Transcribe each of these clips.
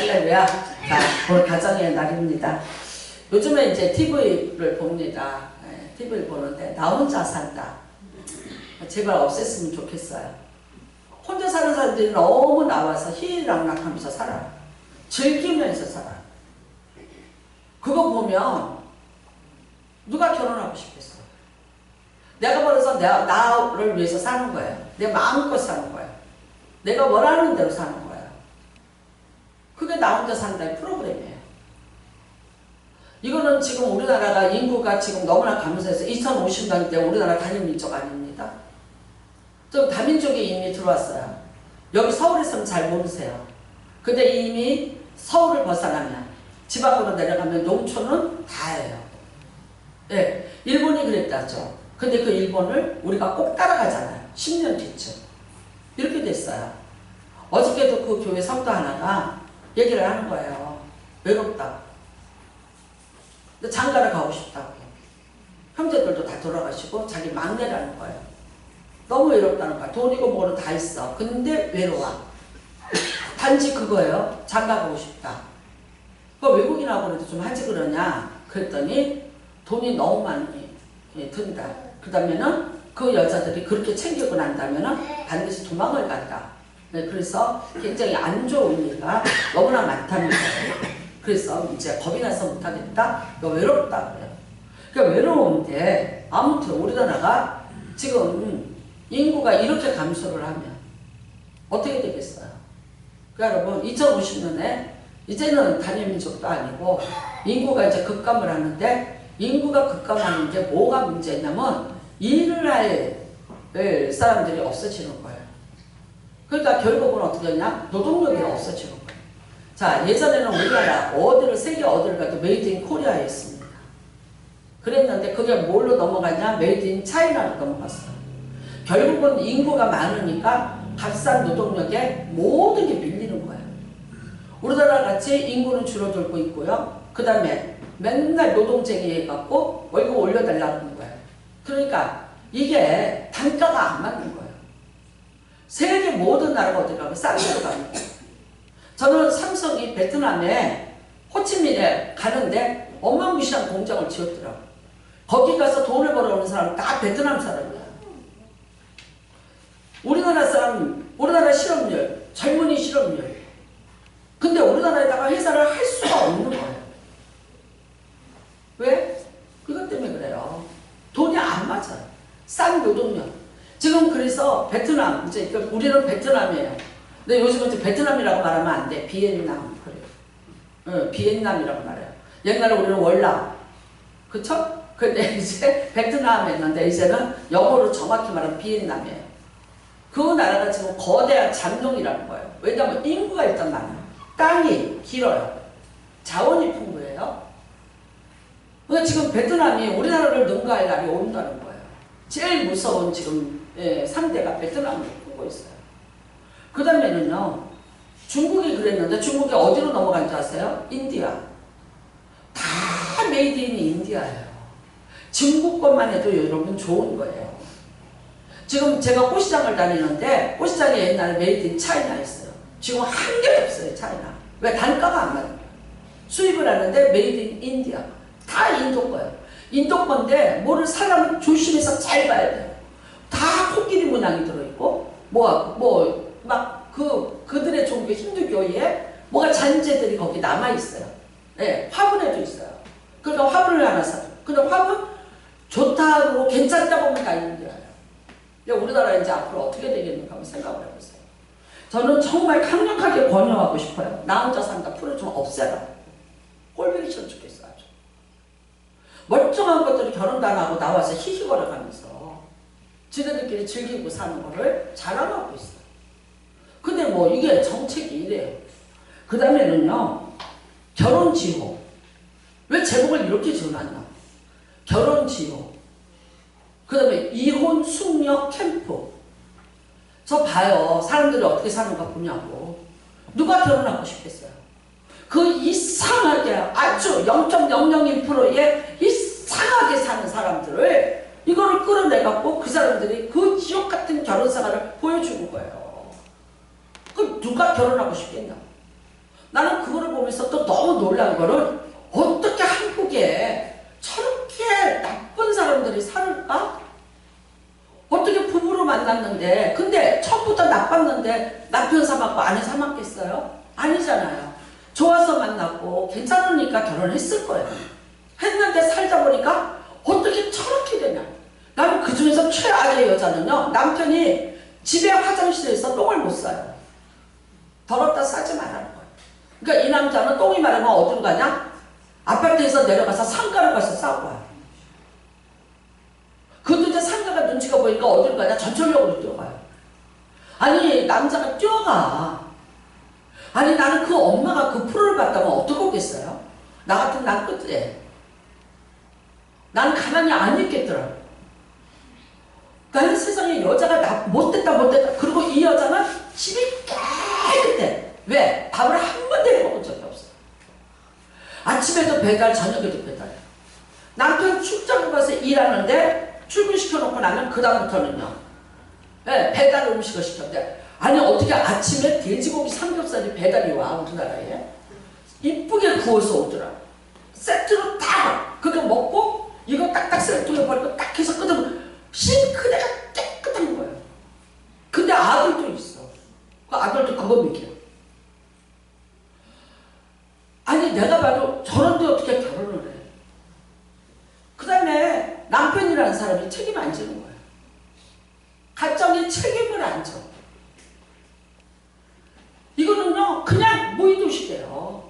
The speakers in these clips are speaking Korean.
할렐루야. 자, 오늘 가정의 날입니다. 요즘에 이제 TV를 봅니다. 네, TV를 보는데 나 혼자 산다. 제발 없앴으면 좋겠어요. 혼자 사는 사람들이 너무 나와서 희희락락하면서 살아. 즐기면서 살아. 그거 보면 누가 결혼하고 싶겠어? 내가 벌어서 나를 위해서 사는 거예요. 내 마음껏 사는 거예요. 내가 원하는 대로 사는 거예요. 그게 나 혼자 산다의 프로그램이에요. 이거는 지금 우리나라가 인구가 지금 너무나 감소해서 2050년 때 우리나라 단일민족 아닙니다. 좀 다민족이 이미 들어왔어요. 여기 서울에서는 잘 모르세요. 근데 이미 서울을 벗어나면 지방으로 내려가면 농촌은 다예요. 네, 일본이 그랬다죠. 근데 그 일본을 우리가 꼭 따라가잖아요. 10년 뒤쯤. 이렇게 됐어요. 어저께도 그 교회 성도 하나가 얘기를 하는 거예요. 외롭다고. 근데 장가를 가고 싶다고. 형제들도 다 돌아가시고 자기 막내라는 거예요. 너무 외롭다는 거야. 돈이고 뭐로 다 있어. 근데 외로워. 단지 그거예요. 장가 가고 싶다. 그 외국인하고 그래도 좀 하지 그러냐. 그랬더니 돈이 너무 많이 든다. 그 다음에는 그 여자들이 그렇게 챙기고 난다면은 반드시 도망을 간다. 네, 그래서 굉장히 안 좋은 일가 너무나 많다는 거예요. 그래서 이제 겁이 나서 못하겠다. 너 외롭다 그래요. 그러니까 외로운데 아무튼 우리나라가 지금 인구가 이렇게 감소를 하면 어떻게 되겠어요? 그러니까 여러분 2050년에 이제는 단일민족도 아니고 인구가 이제 급감을 하는데 인구가 급감하는 게 뭐가 문제냐면 일을 할 사람들이 없어지는 거예요. 그러니까 결국은 어떻게 하냐? 노동력이 없어지는 거예요. 자, 예전에는 우리나라 세계 어디를 가도 메이드 인 코리아였습니다. 그랬는데 그게 뭘로 넘어갔냐? 메이드 인 차이나로 넘어갔어요. 결국은 인구가 많으니까 값싼 노동력에 모든 게 밀리는 거예요. 우리나라 같이 인구는 줄어들고 있고요. 그 다음에 맨날 노동쟁이 해갖고 월급 올려달라는 거예요. 그러니까 이게 단가가 안 맞는 거예요. 세계 모든 나라가 어디 가면 싼 데로 갑니다. 저는 삼성이 베트남에 호치민에 가는데 어마무시한 공장을 지었더라고요. 거기 가서 돈을 벌어오는 사람은 다 베트남 사람이야. 우리나라 사람, 우리나라 실업률, 젊은이 실업률. 근데 우리나라에다가 회사를 할 수가 없는 거예요. 왜? 이것 때문에 그래요. 돈이 안 맞아요. 싼 노동력. 지금 그래서 베트남, 이제 우리는 베트남이에요. 근데 요즘은 이제 베트남이라고 말하면 안 돼. 비엔남. 그래요. 비엔남이라고 말해요. 옛날에 우리는 월남. 그쵸? 근데 이제 베트남 했는데 이제는 영어로 정확히 말하면 비엔남이에요. 그 나라가 지금 거대한 잠룡이라는 거예요. 왜냐하면 인구가 일단 많아요. 땅이 길어요. 자원이 풍부해요. 그러니까 지금 베트남이 우리나라를 능가할 날이 온다는 거예요. 제일 무서운 지금 상대가 베트남을 꾸고 있어요. 그 다음에는요. 중국이 그랬는데 중국이 어디로 넘어간 줄 아세요? 인디아. 다 메이드 인 인디아예요. 중국 것만 해도 여러분 좋은 거예요. 지금 제가 꽃시장을 다니는데 꽃시장에 옛날에 메이드 인 차이나였어요. 지금 한 개도 없어요. 차이나. 왜? 단가가 안 맞아요. 수입을 하는데 메이드 인 인디아. 다 인도 거예요. 인도 건데 뭐를 사람을 조심해서 잘 봐야 돼요. 다 코끼리 문양이 들어있고 그들의 종교 힌두교에 뭐가 잔재들이 거기 남아있어요. 네, 화분에도 있어요. 그러니까 화분을 하나 사줘. 근데 화분 좋다고 괜찮다고 보면 다 인디아예요. 우리나라 이제 앞으로 어떻게 되겠는가 한번 생각을 해보세요. 저는 정말 강력하게 권유하고 싶어요. 나 혼자 산다 풀을 좀 없애라. 꼴보기 싫어 죽겠어 아주. 멀쩡한 것들이 결혼도 안 하고 나와서 히히거려가면서 지네들끼리 즐기고 사는 거를 자랑하고 있어요. 근데 뭐 이게 정책이 이래요. 그 다음에는요. 결혼지호. 왜 제목을 이렇게 지어놨나? 결혼지호. 그 다음에 이혼 숙녀 캠프. 저 봐요. 사람들이 어떻게 사는가 보냐고. 누가 결혼하고 싶겠어요? 그 이상하게 아주 0.001%의 이상하게 사는 사람들을 이거를 끌어내갖고 그 사람들이 그 지옥 같은 결혼 생활을 보여주는 거예요. 그 누가 결혼하고 싶겠냐? 나는 그거를 보면서 또 너무 놀란 거는 어떻게 한국에 저렇게 나쁜 사람들이 살을까? 어떻게 부부로 만났는데 근데 처음부터 나빴는데 남편 삼았고 아내 삼았겠어요? 아니잖아요. 좋아서 만났고 괜찮으니까 결혼했을 거예요. 했는데 살다 보니까 어떻게 저렇게 되냐. 나는 그 중에서 최악의 여자는요, 남편이 집에 화장실에서 똥을 못 싸요. 더럽다 싸지 말라는 거예요. 그러니까 이 남자는 똥이 마르면 어디로 가냐? 아파트에서 내려가서 상가로 가서 싸고 와요. 그것도 이제 상가가 눈치가 보이니까 어디로 가냐? 전철역으로 뛰어가요. 아니 남자가 뛰어가. 아니 나는 그 엄마가 그 프로를 봤다면 어떡하겠어요? 나 같으면 난 끝에. 나는 가만히 안 있겠더라고. 나는 세상에 여자가 못됐다 그리고 이 여자는 집이 깨끗해. 왜? 밥을 한 번도 해먹은 적이 없어. 아침에도 배달, 저녁에도 배달. 남편 출장을 가서 일하는데 출근시켜놓고 나면 그 다음부터는요, 네, 배달 음식을 시켰대. 아니 어떻게 아침에 돼지고기 삼겹살이 배달이 와 우리나라에. 이쁘게 구워서 오더라. 세트로 딱 그거 먹고 이거 딱딱 세트로 버리고 딱 해서 끄덕으면 싱크대가 깨끗한 거예요. 근데 아들도 있어. 그 아들도 그거 먹여. 아니 내가 봐도 저런데 어떻게 결혼을 해. 그 다음에 남편이라는 사람이 책임 안 지는 거예요. 가정에 책임을 안 져. 이거는요 그냥 무의도시돼요.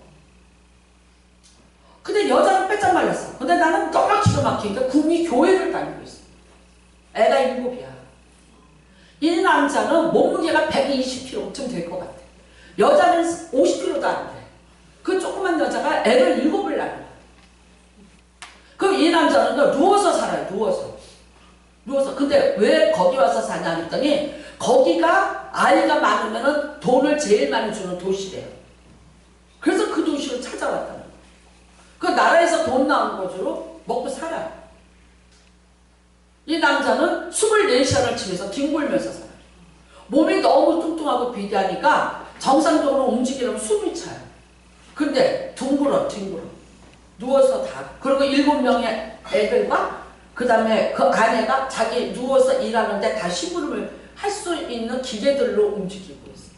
근데 여자는 빼짝 말랐어. 근데 나는 너무 기가 막히니까 구미 교회를 다니고 있어. 애가 7이야. 이 남자는 몸무게가 120kg쯤 될 것 같아. 여자는 50kg도 안 돼. 그 조그만 여자가 애를 7을 낳아. 그럼 이 남자는 누워서 살아요. 누워서. 근데 왜 거기 와서 사냐 했더니 거기가 아이가 많으면 돈을 제일 많이 주는 도시래요. 그래서 그 도시를 찾아왔다는 거예요. 그 나라에서 돈 나오는 거로 먹고 살아요. 이 남자는 24시간을 집에서 뒹굴면서 살아요. 몸이 너무 뚱뚱하고 비대하니까 정상적으로 움직이려면 숨이 차요. 근데 둥글어. 누워서 다. 그리고 7명의 애들과 그 다음에 그 아내가 자기 누워서 일하는데 다 심부름을 할 수 있는 기계들로 움직이고 있어요.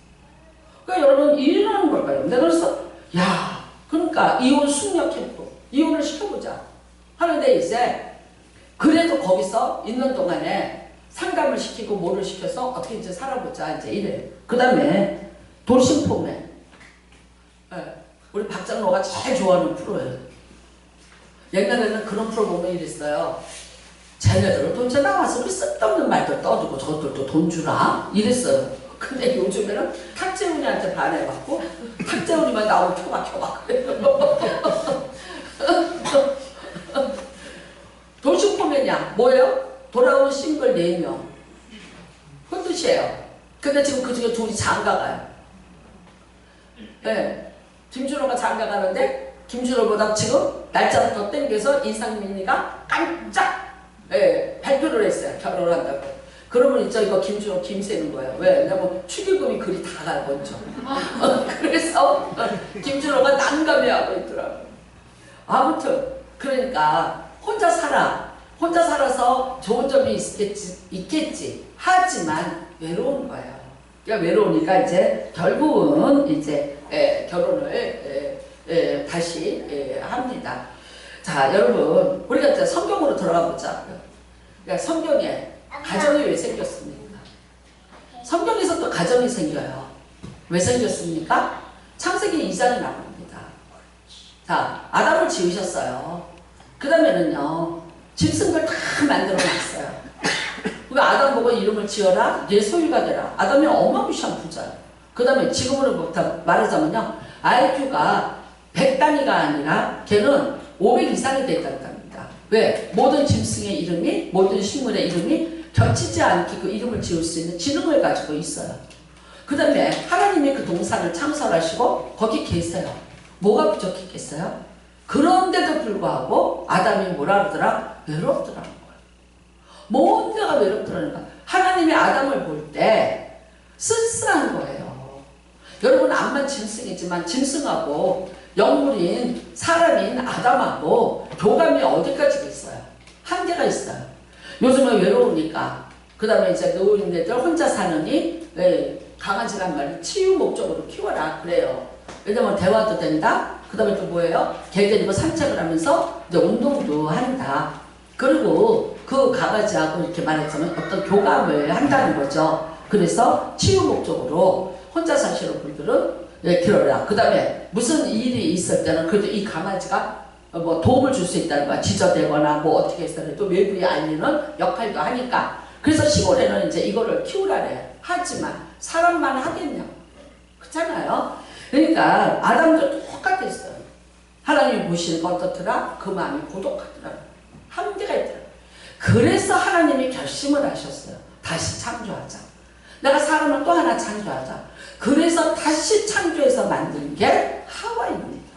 그러니까 여러분 일어나는 걸까요? 내가 그래서 야 그러니까 이혼 숙려 캠프 이혼을 시켜보자 하는데 이제 그래도 거기서 있는 동안에 상담을 시키고 뭐를 시켜서 어떻게 이제 살아보자 이제 이래. 그 다음에 돌싱폼에 우리 박장로가 제일 좋아하는 프로예요. 옛날에는 그런 프로 보면 이랬어요. 쟤네들은 돈 이제 나와서 우리 쓸데없는 말도 떠들고 저것들도 돈 주라 이랬어요. 근데 요즘에는 탁재훈이한테 반해갖고 탁재훈이만 나오면 켜봐 그래요. 돌싱폼이냐 뭐예요? 돌아온 싱글 4명 그 뜻이에요. 근데 지금 그 중에 둘이 장가가요. 네. 김준호가 장가가는데 김준호보다 지금 날짜부터 땡겨서 이상민이가 깜짝 발표를 했어요. 결혼을 한다고. 그러면 이제 이거 김준호 김새는 거예요. 왜? 왜냐면 축의금이 그리 다 가요 먼저. 그래서 김준호가 난감해하고 있더라고요. 아무튼 그러니까 혼자 살아서 좋은 점이 있겠지. 하지만 외로운 거예요. 그러니까 외로우니까 이제 결국은 이제 결혼을 다시 합니다. 자, 여러분 우리가 이제 성경으로 돌아가 보자. 그러니까 성경에 가정이 왜 생겼습니까? 성경에서 또 가정이 생겨요. 왜 생겼습니까? 창세기 2장에 나옵니다. 자, 아담을 지으셨어요. 그 다음에는요 짐승들 다 만들어 놨어요. 그 아담 보고 이름을 지어라 내 소유가 되라. 아담이 어마무시한 부자예요. 그 다음에 지금으로부터 말하자면요 IQ가 100단위가 아니라 걔는 500 이상이 됐다는 겁니다. 왜? 모든 짐승의 이름이 모든 식물의 이름이 겹치지 않게 그 이름을 지을 수 있는 지능을 가지고 있어요. 그 다음에 하나님이 그 동산을 창설하시고 거기 계세요. 뭐가 부족했겠어요? 그런데도 불구하고 아담이 뭐라 그러더라? 외롭더라는 거예요. 뭔가가 외롭더라는 거예요. 하나님이 아담을 볼 때 쓸쓸한 거예요. 여러분 암만 짐승이지만 짐승하고 영물인 사람인 아담하고 교감이 어디까지 있어요? 한계가 있어요. 요즘은 외로우니까 그 다음에 이제 노인네들 혼자 사느니 강아지를 한 마리 치유 목적으로 키워라 그래요. 왜냐면 대화도 된다. 그 다음에 또 뭐예요? 개 데리고 산책을 하면서 이제 운동도 한다. 그리고 그 강아지하고 이렇게 말했자면 어떤 교감을 한다는 거죠. 그래서 치유 목적으로 혼자 사시는 분들은 키워라. 그 다음에 무슨 일이 있을 때는 그래도 이 강아지가 뭐 도움을 줄 수 있다는 거야. 지저대거나 뭐 어떻게 해서는 또 외부에 알리는 역할도 하니까. 그래서 시골에는 이제 이거를 키우라래. 하지만 사람만 하겠냐? 그렇잖아요. 그러니까 아담도 똑같았어요. 하나님이 보시는 거 어떻더라? 그 마음이 고독하더라. 한계가 있더라. 그래서 하나님이 결심을 하셨어요. 다시 창조하자. 내가 사람을 또 하나 창조하자. 그래서 다시 창조해서 만든 게 하와입니다.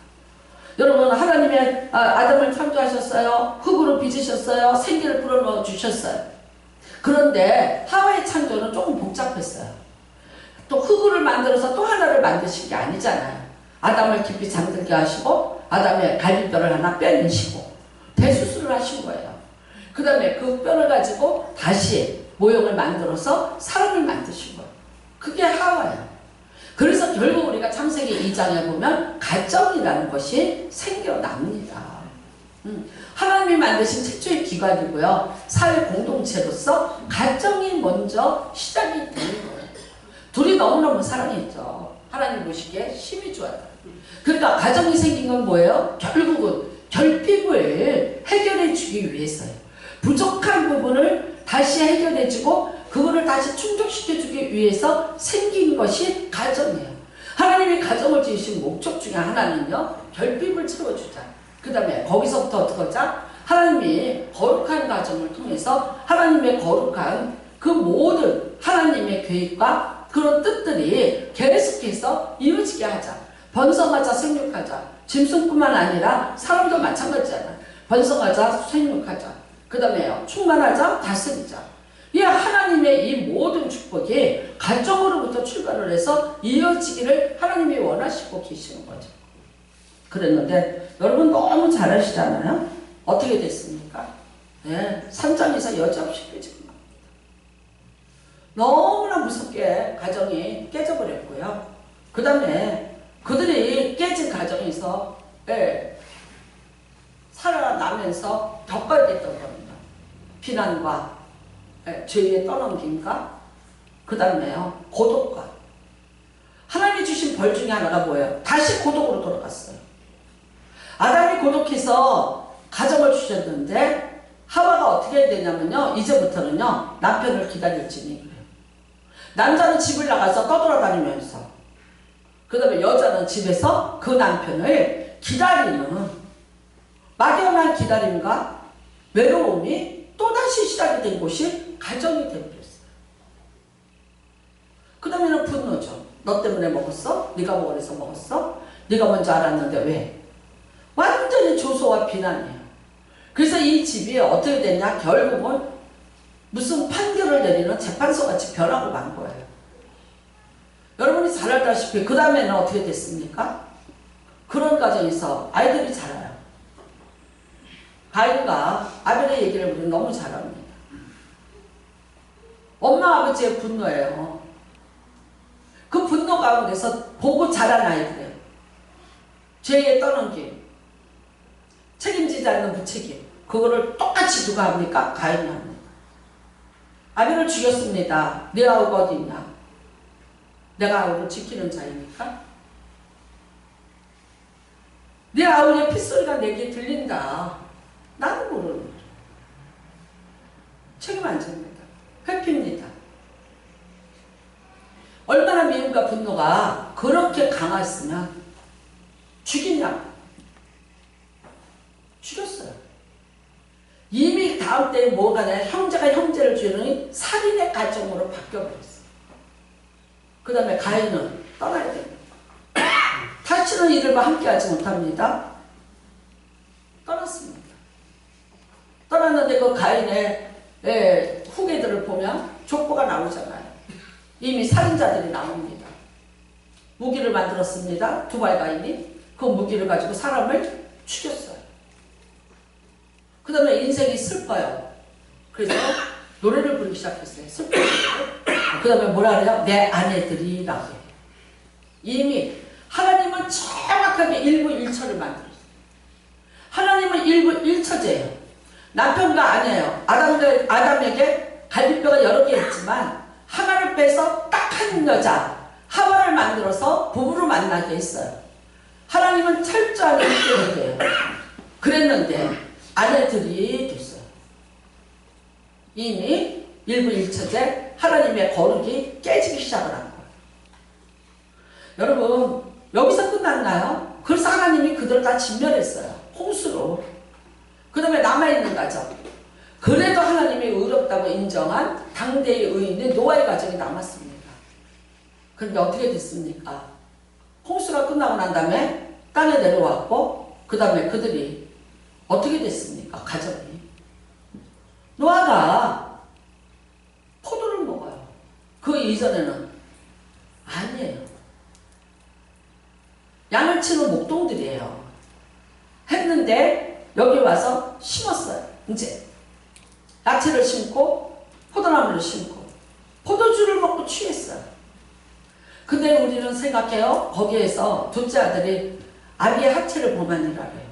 여러분 하나님이 아담을 창조하셨어요. 흙으로 빚으셨어요. 생기를 불어넣어 주셨어요. 그런데 하와의 창조는 조금 복잡했어요. 또 흙을 만들어서 또 하나를 만드신 게 아니잖아요. 아담을 깊이 잠들게 하시고 아담의 갈비뼈를 하나 빼내시고 대수술을 하신 거예요. 그 다음에 그 뼈를 가지고 다시 모형을 만들어서 사람을 만드신 거예요. 그게 하와예요. 그래서 결국 우리가 창세기 2장에 보면 가정이라는 것이 생겨납니다. 하나님이 만드신 최초의 기관이고요. 사회 공동체로서 가정이 먼저 시작이 되는 거예요. 둘이 너무너무 사랑했죠. 하나님 보시기에 힘이 좋아요. 그러니까 가정이 생긴 건 뭐예요? 결국은 결핍을 해결해 주기 위해서요. 부족한 부분을 다시 해결해 주고 그거를 다시 충족시켜 주기 위해서 생긴 것이 가정이에요. 하나님이 가정을 지으신 목적 중에 하나는요. 결핍을 채워주자. 그 다음에 거기서부터 어떻게 하자? 하나님이 거룩한 가정을 통해서 하나님의 거룩한 그 모든 하나님의 계획과 그런 뜻들이 계속해서 이루어지게 하자. 번성하자, 생육하자. 짐승뿐만 아니라 사람도 마찬가지잖아. 번성하자, 생육하자. 그 다음에 충만하자, 다스리자. 이 하나님의 이 모든 축복이 가정으로부터 출발을 해서 이어지기를 하나님이 원하시고 계시는 거죠. 그랬는데 여러분 너무 잘하시잖아요. 어떻게 됐습니까? 네, 산장에서 여지없이 깨지고 납니다. 너무나 무섭게 가정이 깨져버렸고요. 그 다음에 그들이 깨진 가정에서 살아나면서 겪어야 됐던 겁니다. 비난과 죄의 떠넘김과 그 다음에요 고독과 하나님이 주신 벌 중에 하나가 뭐예요? 다시 고독으로 돌아갔어요. 아담이 고독해서 가정을 주셨는데 하와가 어떻게 해야 되냐면요. 이제부터는요. 남편을 기다릴지니 그래요. 남자는 집을 나가서 떠돌아다니면서 그 다음에 여자는 집에서 그 남편을 기다리는 막연한 기다림과 외로움이 또다시 시작이 된 곳이 가정이 되어버렸어요. 그 다음에는 분노죠. 너 때문에 먹었어? 네가 먹으래서 먹었어? 네가 먼저 알았는데 왜? 완전히 조소와 비난이에요. 그래서 이 집이 어떻게 됐냐? 결국은 무슨 판결을 내리는 재판소같이 변하고 만 거예요. 여러분이 잘 알다시피 그 다음에는 어떻게 됐습니까? 그런 과정에서 아이들이 자라요. 가인과 아벨의 얘기를 우리는 너무 잘 합니다. 엄마 아버지의 분노예요. 그 분노 가운데서 보고 자란 아이들이에요. 죄에 떠넘김, 책임지지 않는 무책임. 그거를 똑같이 누가 합니까? 가인이 합니다. 아벨을 죽였습니다. 네 아우가 어디 있냐? 내가 아우를 지키는 자이니까? 네 아우의 핏소리가 내게 들린다. 나는 모르는 거죠. 책임 안 집니다. 회피입니다. 얼마나 미움과 분노가 그렇게 강했으면 죽이냐? 죽였어요. 이미 다음 때에 뭐가 냐 형제가 형제를 죽이는 살인의 가정으로 바뀌어버렸어요. 그 다음에 가인은 떠나야 됩니다. 다시는 이들과 함께하지 못합니다. 떠났습니다. 떠났는데 그 가인의 후계들을 보면 족보가 나오잖아요. 이미 살인자들이 나옵니다. 무기를 만들었습니다. 두발가인이 그 무기를 가지고 사람을 죽였어요. 그 다음에 인생이 슬퍼요. 그래서 노래를 부르기 시작했어요. 슬퍼요. 그 다음에 뭐라 그래요? 내 아내들이라고 해요. 이미 하나님은 정확하게 일부일처를 만들었어요. 하나님은 일부일처제예요. 남편과 아내예요. 아담에게 갈비뼈가 여러 개 있지만 하나를 빼서 딱 한 여자 하와를 만들어서 부부로 만나게 했어요. 하나님은 철저하게 일대예요. 그랬는데 아내들이 됐어요. 이미 일부일처제 하나님의 거룩이 깨지기 시작을 한 거예요. 여러분 여기서 끝났나요? 그래서 하나님이 그들을 다 진멸했어요. 홍수로. 그 다음에 남아있는 가정. 그래도 하나님이 의롭다고 인정한 당대의 의인인 노아의 가정이 남았습니다. 그런데 어떻게 됐습니까? 홍수가 끝나고 난 다음에 땅에 내려왔고 그 다음에 그들이 어떻게 됐습니까? 가정이. 노아가 포도를 먹어요. 그 이전에는 아니에요. 양을 치는 목동들이에요. 했는데 여기 와서 심었어요. 이제 야채를 심고 포도나무를 심고 포도주를 먹고 취했어요. 근데 우리는 생각해요. 거기에서 둘째 아들이 아비의 하체를 보만이라 해요.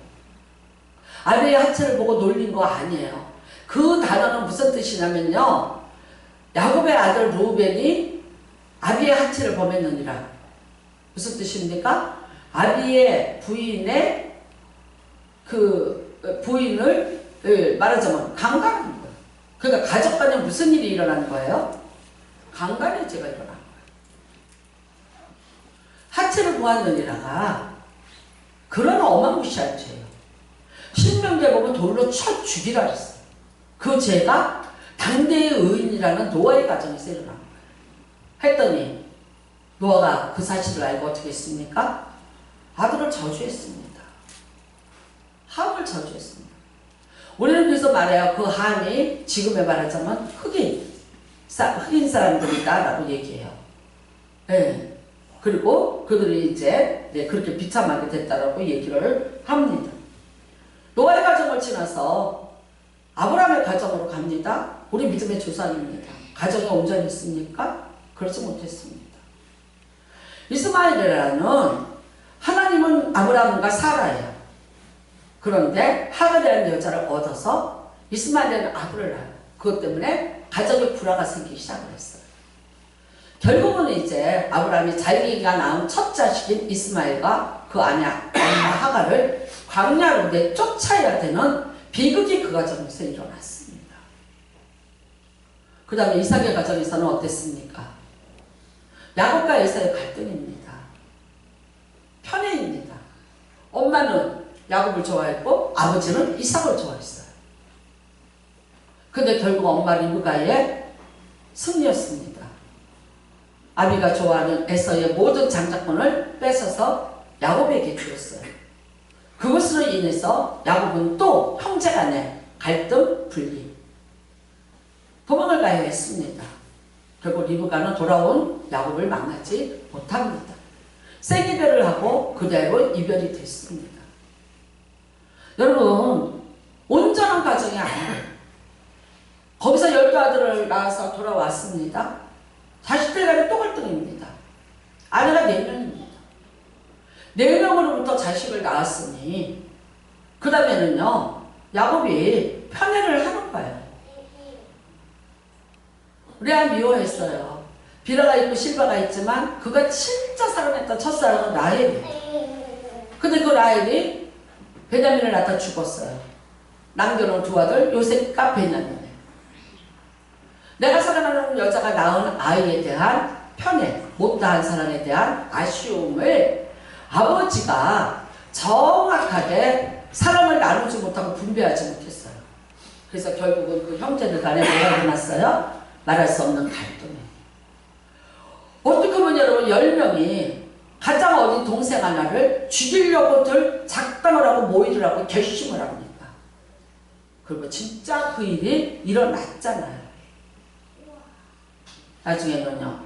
아비의 하체를 보고 놀린 거 아니에요. 그 단어는 무슨 뜻이냐면요. 야곱의 아들 루벤이 아비의 하체를 범했느니라. 무슨 뜻입니까? 아비의 부인의 그 부인을 말하자면 강간한 거예요. 그러니까 가족 간에 무슨 일이 일어난 거예요? 강간의 죄가 일어난 거예요. 하체를 보았느니라가 그런 어마무시한 죄예요. 신명기에 보면 돌로 쳐 죽이라 했어요. 그 죄가 당대의 의인이라는 노아의 가정에서 일어난 거예요. 했더니 노아가 그 사실을 알고 어떻게 했습니까? 아들을 저주했습니다. 함을 저주했습니다. 우리는 그래서 말해요. 그 함이 지금에 말하자면 흑인 사람들이다 라고 얘기해요. 네. 그리고 그들이 이제 그렇게 비참하게 됐다라고 얘기를 합니다. 노아의 가정을 지나서 아브라함의 가정으로 갑니다. 우리 믿음의 조상입니다. 가정이 온전히 있습니까? 그렇지 못했습니다. 이스마엘이라는 하나님은 아브라함과 사라예요. 그런데 하갈이라는 여자를 얻어서 이스마엘에는 아브를 낳아요. 그것 때문에 가정에 불화가 생기기 시작을 했어요. 결국은 이제 아브라함이 자기가 낳은 첫 자식인 이스마엘과 그 아내 하갈을 광야로 내쫓아야 되는 비극이 그 가정에서 일어났습니다. 그 다음에 이삭의 가정에서는 어땠습니까? 야곱과 에사의 갈등입니다. 편애입니다. 엄마는 야곱을 좋아했고 아버지는 이삭을 좋아했어요. 근데 결국 엄마 리브가의 승리였습니다. 아비가 좋아하는 에서의 모든 장자권을 뺏어서 야곱에게 주었어요. 그것으로 인해서 야곱은 또 형제간의 갈등, 분리, 도망을 가야 했습니다. 결국 리브가는 돌아온 야곱을 만나지 못합니다. 생이별을 하고 그대로 이별이 됐습니다. 여러분, 온전한 가정이 아니에요. 거기서 12아들을 낳아서 돌아왔습니다. 자식들 간에 또 갈등입니다. 아내가 4명입니다. 4명으로부터 자식을 낳았으니 그 다음에는요 야곱이 편애를 하는 거예요. 레아 미워했어요. 비라가 있고 실바가 있지만 그가 진짜 사랑했던 첫사랑은 라헬이에요. 근데 그 라헬이 베냐민을 낳다 죽었어요. 남겨놓은 2아들 요셉과 베냐민. 내가 사랑하는 여자가 낳은 아이에 대한 편애, 못다한 사랑에 대한 아쉬움을 아버지가 정확하게 사랑을 나누지 못하고 분배하지 못했어요. 그래서 결국은 그 형제들 간에 뭐가 일어났어요? 말할 수 없는 갈등이에요. 어떻게 보면 여러분 10명이 가장 어린 동생 하나를 죽이려고들 작당을 하고 모의를 하고 결심을 합니다. 그리고 진짜 그 일이 일어났잖아요. 나중에는요.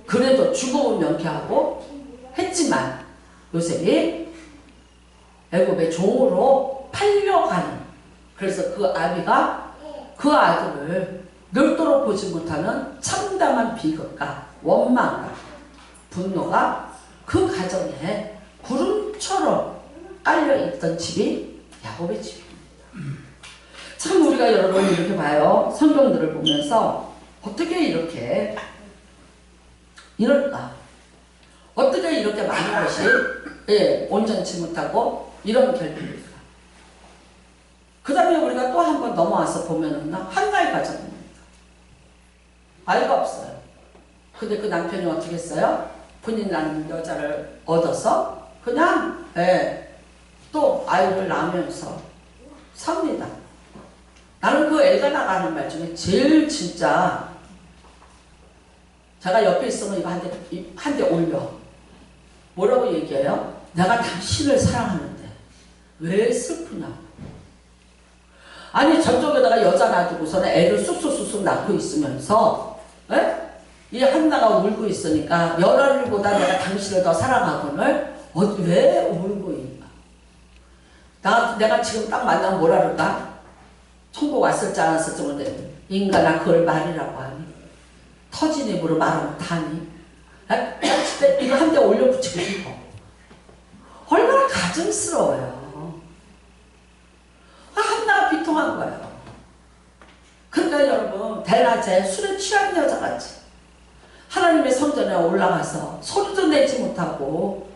그래도 죽음은 명쾌하고 했지만 요셉이 애굽의 종으로 팔려가는, 그래서 그 아비가 그 아들을 늙도록 보지 못하는 참담한 비극과 원망과 분노가 그 가정에 구름처럼 깔려있던 집이 야곱의 집입니다. 참 우리가 여러분 이렇게 봐요. 성경들을 보면서 어떻게 이렇게 이럴까? 어떻게 이렇게 많은 것이 온전치 못하고 이런 결핍일까? 그 다음에 우리가 또 한 번 넘어와서 보면은 한나의 가정입니다. 아이가 없어요. 근데 그 남편이 어떻게 했어요? 본인이라는 여자를 얻어서 그냥 또 아이를 낳으면서 삽니다. 나는 그 엘가나가 하는 말 중에 제일 진짜, 제가 옆에 있으면 이거 한 대 올려. 뭐라고 얘기해요? 내가 당신을 사랑하는데 왜 슬프냐? 아니 저쪽에다가 여자 놔두고서는 애를 쑥쑥쑥쑥 낳고 있으면서 이 한나가 울고 있으니까 열아들보다 내가 당신을 더 사랑하거늘 왜 울고 있나? 내가 지금 딱 만나면 뭐라 그럴까? 천국 왔을지 안 왔을지 모르는데 인간아 그걸 말이라고 하니? 터진 입으로 말하면 다니? 진짜 이거 한 대 올려붙이고 싶어. 얼마나 가증스러워요. 한나가 비통한 거예요. 그러니까 여러분 대낮에 술에 취한 여자같이 하나님의 성전에 올라가서 소리도 내지 못하고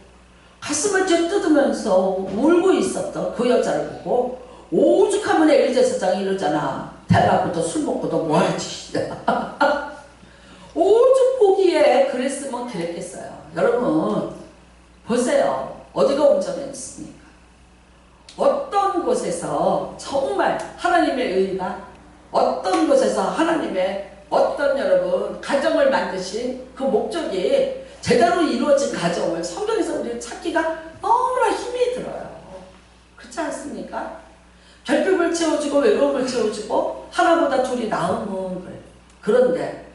가슴을 쥐뜯으면서 울고 있었던 그 여자를 보고 오죽하면 엘리제사장이 이러잖아. 대낮부터 술 먹고도 뭐하는 짓이냐. 오죽 보기에 그랬으면 그랬겠어요. 여러분 보세요. 어디가 온전했습니까? 어떤 곳에서 정말 하나님의 의가, 어떤 곳에서 하나님의 어떤 여러분 가정을 만드신 그 목적이 제대로 이루어진 가정을 성경에서 우리는 찾기가 너무나 힘이 들어요. 그렇지 않습니까? 결핍을 채워주고 외로움을 채워주고 하나보다 둘이 나으면 그래요. 그런데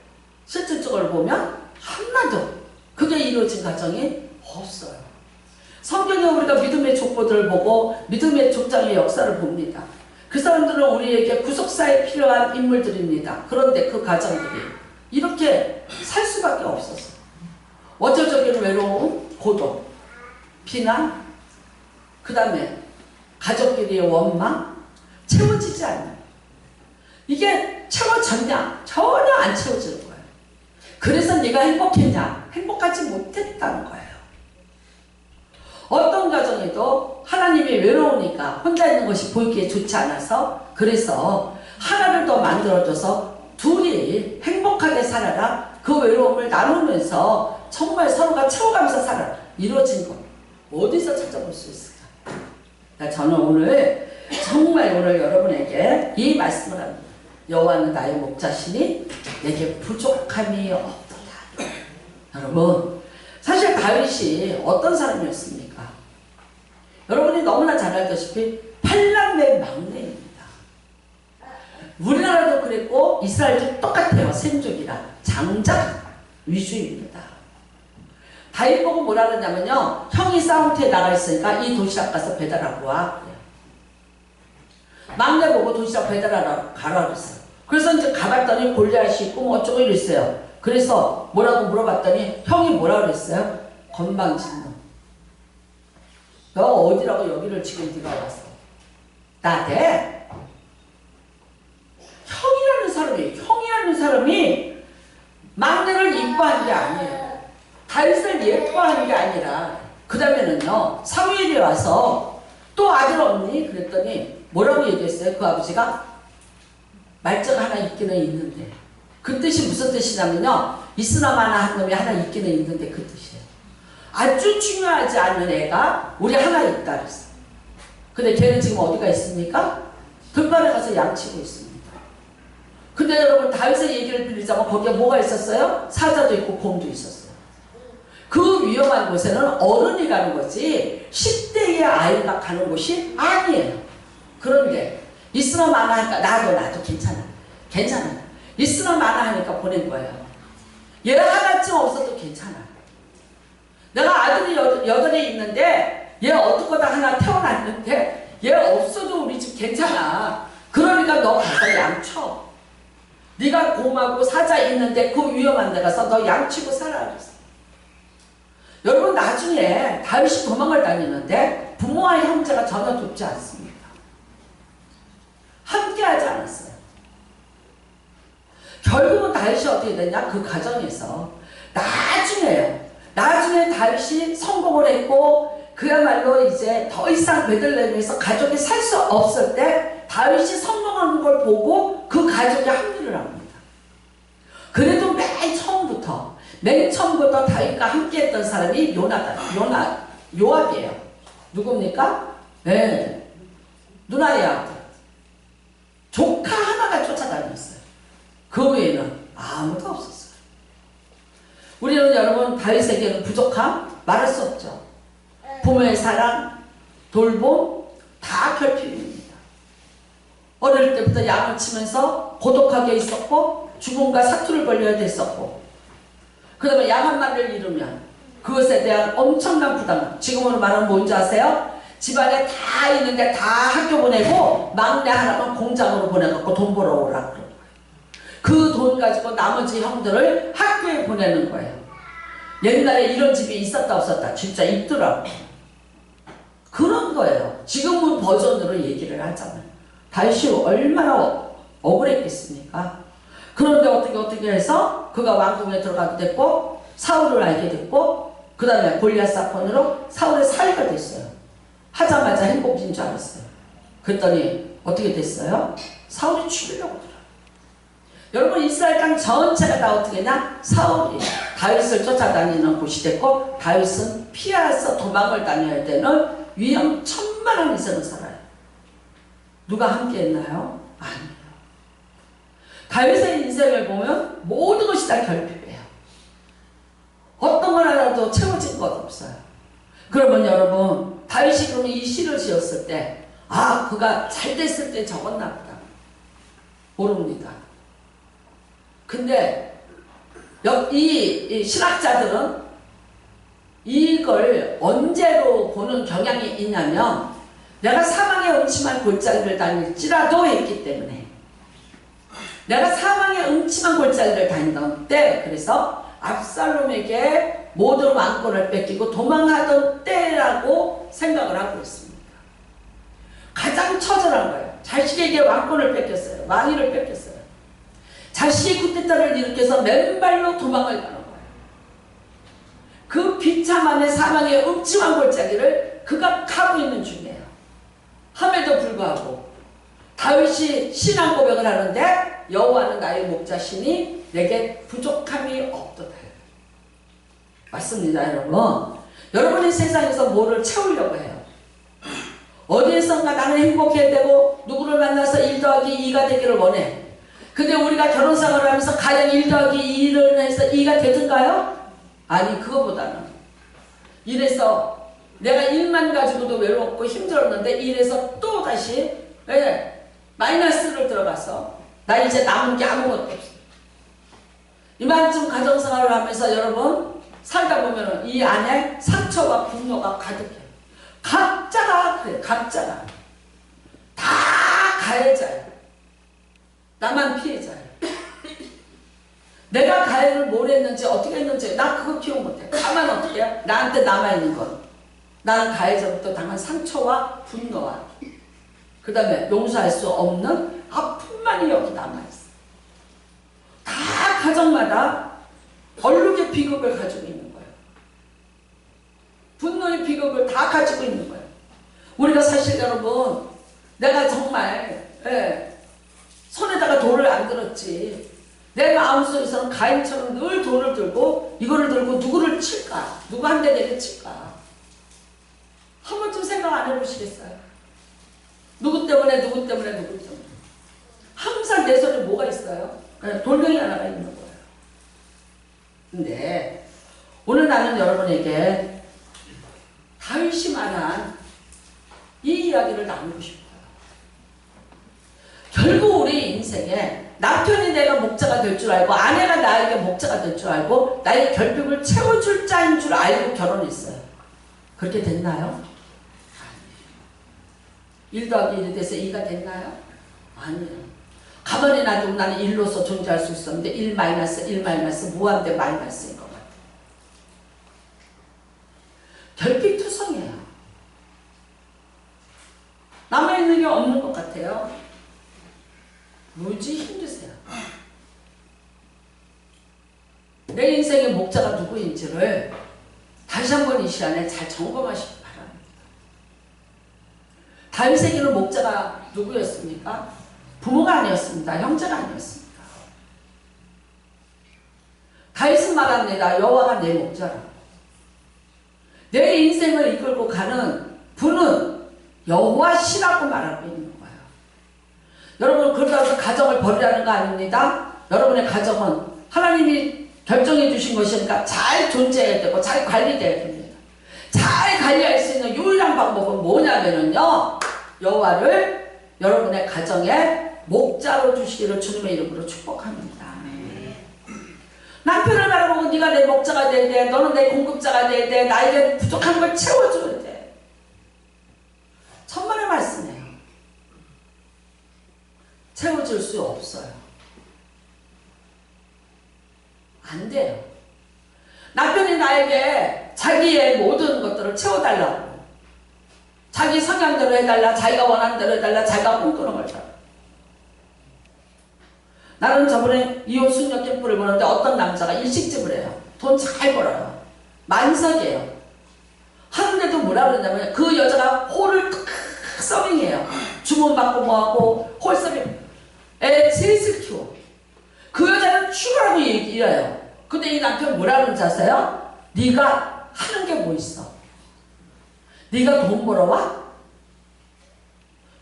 실질적으로 보면 하나도 그게 이루어진 가정이 없어요. 성경에 우리가 믿음의 족보들을 보고 믿음의 족장의 역사를 봅니다. 그 사람들은 우리에게 구속사에 필요한 인물들입니다. 그런데 그 가정들이 이렇게 살 수밖에 없었어요. 원초적인 외로움, 고독, 비난, 그 다음에 가족끼리의 원망, 채워지지 않는. 이게 채워졌냐? 전혀 안 채워지는 거예요. 그래서 네가 행복했냐? 행복하지 못했다는 거예요. 어떤 가정에도 하나님이 외로우니까 혼자 있는 것이 보이기에 좋지 않아서, 그래서 하나를 더 만들어줘서 둘이 행복하게 살아라. 그 외로움을 나누면서 정말 서로가 채워가면서 살아라. 이루어진 것 어디서 찾아볼 수 있을까? 저는 오늘 정말 오늘 여러분에게 이 말씀을 합니다. 여호와는 나의 목자시니 내게 부족함이 없도다. 여러분 사실 다윗이 어떤 사람이었습니까? 여러분이 너무나 잘 알다시피 8남매 막내입니다. 우리나라도 그랬고 이스라엘도 똑같아요. 셈족이라 장작 위주입니다. 다윗 보고 뭐라 그러냐면요, 형이 싸움터에 나가 있으니까 이 도시락 가서 배달하고 와. 막내 보고 도시락 배달하러 가라 그랬어요. 그래서 이제 가봤더니 골리앗이 있고 뭐 어쩌고 이랬어요. 그래서 뭐라고 물어봤더니 형이 뭐라 그랬어요? 건방진 놈. 너 어디라고 여기를 지금 네가 와서 나대? 형이라는 사람이 막내를 이뻐한 게 아니에요. 다윗을 예뻐한 게 아니라, 그 다음에는요 사무엘이 와서 또 아들 없니? 그랬더니 뭐라고 얘기했어요? 그 아버지가 말자가 하나 있기는 있는데, 그 뜻이 무슨 뜻이냐면요, 있으나마나 한 놈이 하나 있기는 있는데 그 뜻이에요. 아주 중요하지 않은 애가 우리 하나 있다 그랬어. 근데 걔는 지금 어디가 있습니까? 들판에 가서 양치고 있습니다. 근데 여러분 다윗의 얘기를 빌리자면 거기에 뭐가 있었어요? 사자도 있고 곰도 있었어요. 그 위험한 곳에는 어른이 가는 거지 10대의 아이가 가는 곳이 아니에요. 그런데 있으나 마나 하니까 나도 괜찮아. 있으나 마나 하니까 보낸 거예요. 얘 하나쯤 없어도 괜찮아. 내가 아들이 여덟이 있는데 얘 어떻게다 하나 태어났는데 얘 없어도 우리 집 괜찮아. 그러니까 너 가서 양쳐. 네가 곰하고 사자 있는데 그 위험한 데 가서 너 양치고 살아 그랬어. 여러분 나중에 다윗이 도망을 다니는데 부모와 형제가 전혀 돕지 않습니다. 함께하지 않았어요. 결국은 다윗이 어떻게 됐냐? 그 과정에서 나중에 다윗이 성공을 했고 그야말로 이제 더 이상 베들레헴에서 가족이 살 수 없을 때 다윗이 성공하는 걸 보고 그 가족이 합류를 합니다. 그래도 맨 처음부터 다윗과 함께 했던 사람이 요압이에요. 누굽니까? 네. 누나의 아들. 조카 하나가 쫓아다녔어요. 그 외에는 아무도 없었어요. 우리는 여러분 다윗에게는 부족함 말할 수 없죠. 부모의 사랑, 돌봄 다 결핍입니다. 어릴 때부터 양을 치면서 고독하게 있었고 죽음과 사투를 벌려야 됐었고 그 다음에 양 한 마리를 잃으면 그것에 대한 엄청난 부담. 지금으로 말하면 뭔지 아세요? 집안에 다 있는데 다 학교 보내고 막내 하나만 공장으로 보내갖고 돈 벌어오라. 그 돈 가지고 나머지 형들을 학교에 보내는 거예요. 옛날에 이런 집이 있었다 없었다 진짜 있더라고. 그런 거예요. 지금은 버전으로 얘기를 하잖아요. 다윗이 얼마나 억울했겠습니까? 그런데 어떻게 해서 그가 왕궁에 들어가게 됐고 사울을 알게 됐고 그 다음에 골리앗 사건으로 사울의 사위가 됐어요. 하자마자 행복인 줄 알았어요. 그랬더니 어떻게 됐어요? 사울이 죽이려고 들어요. 여러분 이스라엘 땅 전체가 다 어떻게 했냐? 사울이 다윗을 쫓아다니는 곳이 됐고 다윗은 피해서 도망을 다녀야 되는 위험천만한 인생을 살아요. 누가 함께 했나요? 아니에요. 다윗의 인생을 보면 모든 것이 다 결핍이에요. 어떤 걸 하나도 채워진 것 없어요. 그러면 여러분 다윗이 그러면 이 시를 지었을 때 그가 잘 됐을 때 적었나 보다. 모릅니다. 근데 이 신학자들은 이걸 언제로 보는 경향이 있냐면 내가 사망의 음침한 골짜기를 다닐지라도 했기 때문에 내가 사망의 음침한 골짜기를 다니던 때 그래서 압살롬에게 모든 왕권을 뺏기고 도망하던 때라고 생각을 하고 있습니다. 가장 처절한 거예요. 자식에게 왕권을 뺏겼어요. 왕위를 뺏겼어요. 자식이 쿠데타를 일으켜서 맨발로 도망을 가는 거예요. 그 비참함의 사망의 음침한 골짜기를 그가 가고 있는 중이에요. 함에도 불구하고 다윗이 신앙 고백을 하는데 여호와는 나의 목자시니 내게 부족함이 없도다. 맞습니다, 여러분. 여러분이 세상에서 뭐를 채우려고 해요? 어디에선가 나는 행복해야 되고 누구를 만나서 1 더하기 2가 되기를 원해. 근데 우리가 결혼생활을 하면서 가령 1 더하기 2를 해서 2가 되든가요? 아니, 그거보다는 이래서 내가 일만 가지고도 외롭고 힘들었는데 이래서 또 다시 마이너스를 들어가서 나 이제 남은 게 아무것도 없어. 이만큼 가정생활을 하면서 여러분 살다 보면 이 안에 상처와 분노가 가득해. 각자가 그래. 각자가 다 가해자야. 나만 피해자야. 내가 가해를 뭘 했는지 어떻게 했는지 나 그거 기억 못해. 가만 어떻게 해? 나한테 남아있는 건 나는 가해자부터 당한 상처와 분노와 그 다음에 용서할 수 없는 아픔만이 여기 남아있어. 다 가정마다 얼룩의 비극을 가지고 있는 거예요. 분노의 비극을 다 가지고 있는 거예요. 우리가 사실 여러분 내가 정말 손에다가 돌을 안 들었지. 내 마음속에서는 가인처럼 늘 돌을 들고 이거를 들고 누구를 칠까? 누구한테 내게 칠까? 한 번쯤 생각 안 해보시겠어요? 누구 때문에 항상 내 손에 뭐가 있어요? 돌멩이 하나가 있는 거예요. 근데 오늘 나는 여러분에게 다윗이 말한 이 이야기를 나누고 싶어요. 결국 우리 인생에 남편이 내가 목자가 될 줄 알고 아내가 나에게 목자가 될 줄 알고 나의 결핍을 채워줄 자인 줄 알고 결혼했어요. 그렇게 됐나요? 1 더하기 1이 돼서 2가 됐나요? 아니에요. 가만히 놔두면 나는 1로서 존재할 수 있었는데 1 마이너스 1 마이너스 무한대 마이너스인 것 같아요. 결핍투성이에요. 남아있는 게 없는 것 같아요. 무지 힘드세요. 내 인생의 목자가 누구인지를 다시 한번 이 시간에 잘 점검하시기 바랍니다. 다윗에게는 목자가 누구였습니까? 부모가 아니었습니다. 형제가 아니었습니다. 다윗은 말합니다. 여호와가 내 목자라고. 내 인생을 이끌고 가는 분은 여호와시라고 말하고 있는 거예요. 여러분 그러다 해서 가정을 버리라는 거 아닙니다. 여러분의 가정은 하나님이 결정해 주신 것이니까 잘 존재해야 되고 잘 관리돼야 됩니다. 잘 관리할 수 있는 유일한 방법은 뭐냐면요, 여호와를 여러분의 가정에 목자로 주시기를 주님의 이름으로 축복합니다. 남편을 바라보고 네가 내 목자가 돼야 돼, 너는 내 공급자가 돼야 돼, 나에게 부족한 걸 채워줘야 돼. 천만의 말씀이에요. 채워줄 수 없어요. 안 돼요. 남편이 나에게 자기의 모든 것들을 채워달라고, 자기 성향대로 해달라, 자기가 원하는 대로 해달라, 자기가 꿈꾸는 걸 달라. 나는 저번에 이혼 숙녀 캠프를 보는데 어떤 남자가 일식집을 해요. 돈 잘 벌어요. 만석이에요. 하는데도 뭐라 그러냐면 그 여자가 홀을 서빙해요. 주문 받고 뭐하고 홀 서빙. 애 셋을 키워. 그 여자는 죽으라고 일해요. 근데 이 남편 뭐라 그러는지 아세요? 네가 하는 게 뭐 있어? 네가 돈 벌어와?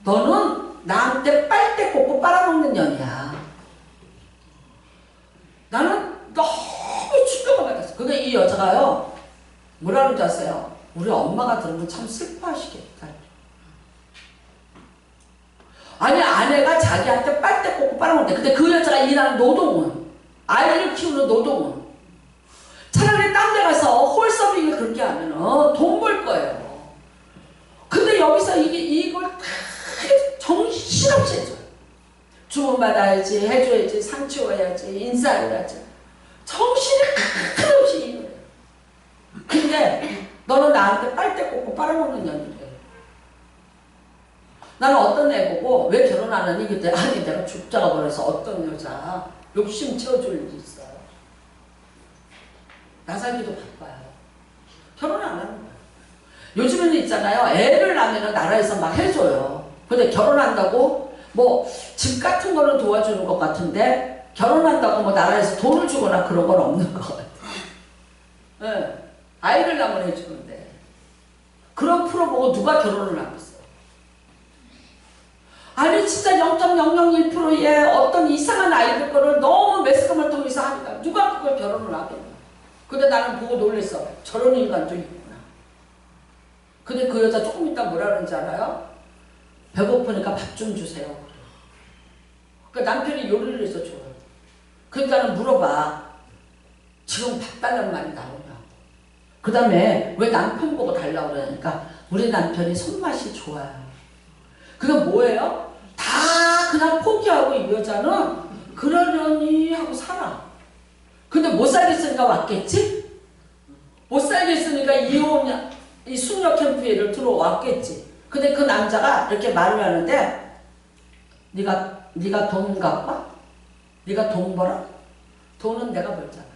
너는 나한테 빨대 꽂고 빨아먹는 년이야. 나는 너무 충격을 받았어. 근데 이 여자가요, 뭐라는 줄 아세요? 우리 엄마가 들으면 참 슬퍼하시겠다. 아니, 아내가 자기한테 빨대 꽂고 빨아먹는데, 근데 그 여자가 일하는 노동은, 아이를 키우는 노동은, 차라리 딴 데 가서 홀서빙을 그렇게 하면 돈 벌 거예요. 근데 여기서 이걸 다 정신없이 해줘요. 주문받아야지, 해줘야지, 상 치워야지, 인사해야지. 정신이 하나없이 이거예요. 근데 너는 나한테 빨대 꽂고 빨아먹는 년이래. 나는 어떤 애 보고 왜 결혼 안 하니? 그때 아니 내가 죽자가 버려서 어떤 여자 욕심 채워줄 일이 있어요. 나 살기도 바빠요. 결혼 안 하는 거예요. 요즘에는 있잖아요. 애를 낳으면 나라에서 막 해줘요. 근데 결혼한다고 뭐 집 같은 거는 도와주는 것 같은데 결혼한다고 뭐 나라에서 돈을 주거나 그런 건 없는 것 같아요. 네. 아이를 낳으면 해주는데 그런 프로 보고 누가 결혼을 하겠어요? 아니 진짜 0.001%의 어떤 이상한 아이들 거를 너무 매스컴을 통해서 하니까 누가 그걸 결혼을 하겠나. 근데 나는 보고 놀랬어. 저런 인간도 있구나. 근데 그 여자 조금 있다 뭐라 그러는지 알아요? 배고프니까 밥 좀 주세요. 그 남편이 요리를 해서 줘요. 그러니까 나는 물어봐. 지금 밥 달라는 말이 나오냐고. 그 다음에 왜 남편 보고 달라고 그러니까 우리 남편이 손맛이 좋아요. 그게 뭐예요? 다 그냥 포기하고 이 여자는 그러려니 하고 살아. 근데 못 살겠으니까 왔겠지? 못 살겠으니까 이 숙녀 캠프에를 들어왔겠지. 근데 그 남자가 이렇게 말을 하는데 네가 돈 갚아? 네가 돈 벌어? 돈은 내가 벌잖아.